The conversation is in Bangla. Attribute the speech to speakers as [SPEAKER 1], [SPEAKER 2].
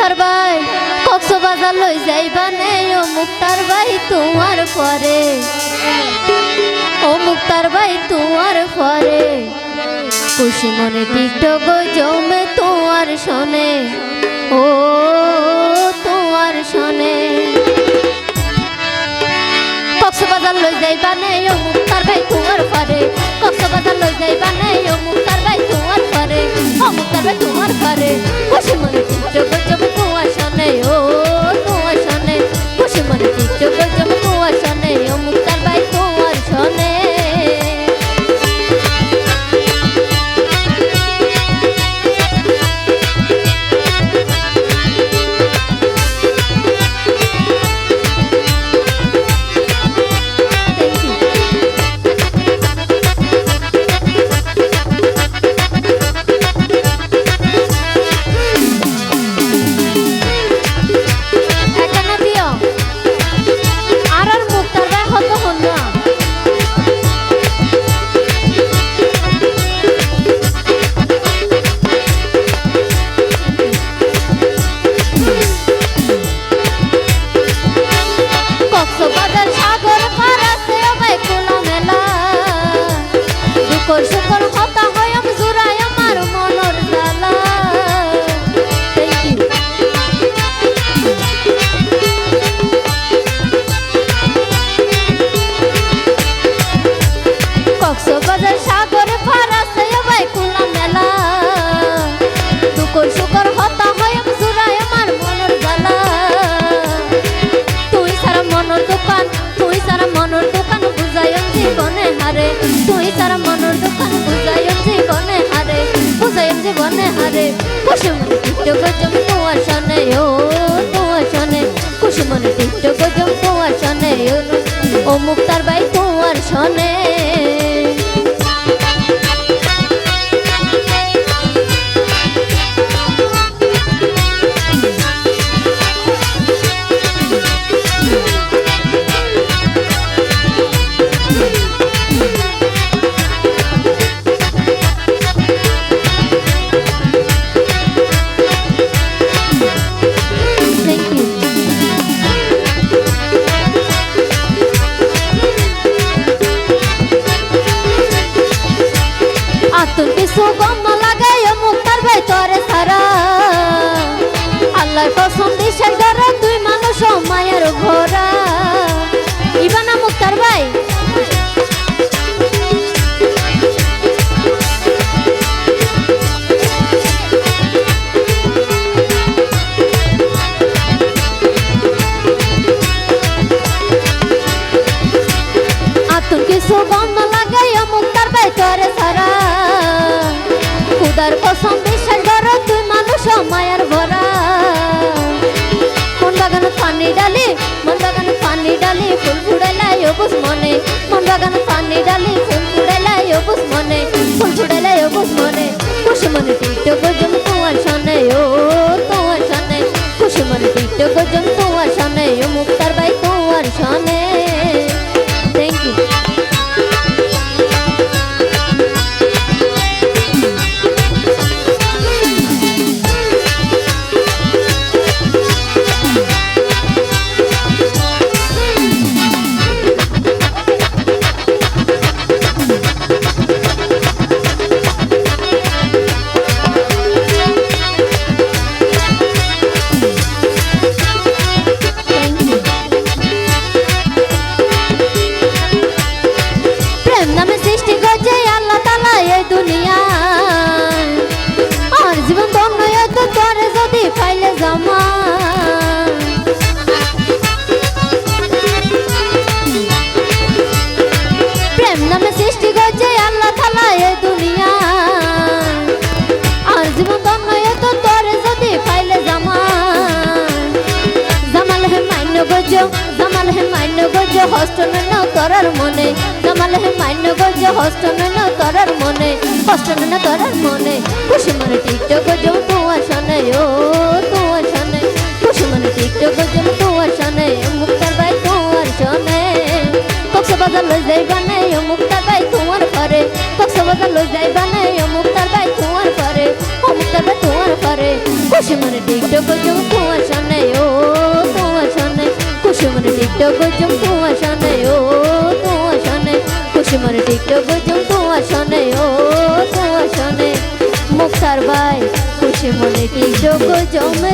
[SPEAKER 1] মুক্তার ভাই কক্সবাজার লই যাইবা নে ও মুক্তার ভাই তোমার পরে ও মুক্তার ভাই তোমার পরে খুশি মনে টিকটক জমে তোমার শোনে ও তোমার শোনে কক্সবাজার লই যাইবা নে ও মুক্তার ভাই তোমার পরে কক্সবাজার লই যাইবা নে ও মুক্তার ভাই তোমার পরে ও মুক্তার ভাই তোমার পরে খুশি মনে টিকটক জমে তোমার শোনে ও তোমার শোনে খুশি মনে টিকটক জমে তোমার শোনে ও মুক্তার ভাই তোমার শোনে শুকর হতা হয় আমি জুড়াই আমার মনের জ্বালা কক্সবাজার সাগরে ফারাসে ভাই খোলা মেলা দুকর শুকর হতা হয় আমি জুড়াই আমার মনের জ্বালা তুই সারা মনের দোকান বুঝাই জীবনে হারে তুই সারা মনের দোকান বুঝাই জীবনে হারে খুশি মনে টিকটক জম তোমার শোনে ও তোমার শোনে খুশি মনে টিকটক জম তোমার শোনে ও মুক্তার ভাই তোমার শোনে আল্লাহর কসম দিশার ধরা তুই মানুষ মায়ের ঘোরা ইবানা মুক্তার ভাই আতুর কিছু বন্ধ লাগাই মুক্তার ভাই তোরে সারা খুদার কসম দিশার ধরা তুই মানুষ মায়ের ভরা মন বাগান পানি ডালি ফুল ফুড়াইলাই অবুজ মনে মন বাগান পানি ডালি ফুল ফুড়াইলাই অবুজ মনে খুশি মনে টিকটক জম তোমার শোনে ও তোমার শোনে খুশি মনে টিকটক জম তোমার শোনে ও মুক্তার ভাই তোমার শোনে থ্যাংক ইউ জামাল হে মান্য গজ হস্টন না তোরার মনে জামাল হে মান্য গজ হস্টন না তোরার মনে খুশি মনে টিকটক জম তোমার শোনে ও তোমার শোনে খুশি মনে টিকটক জম তোমার শোনে মুক্তার ভাই তোমার শোনে কক্সবাজার লই যাইবা নে ও মুক্তার ভাই তোমার পরে কক্সবাজার লই যাইবা নে ও মুক্তার ভাই তোমার পরে ও মুক্তার ভাই তোমার পরে খুশি মনে টিকটক জম টিকটক জম তোমার শোনে ও তোমার শোনে খুশি মনে টিকটক জম তোমার শোনে ও তোমার শোনে মুক্তার ভাই খুশি মনে টিকটক জমে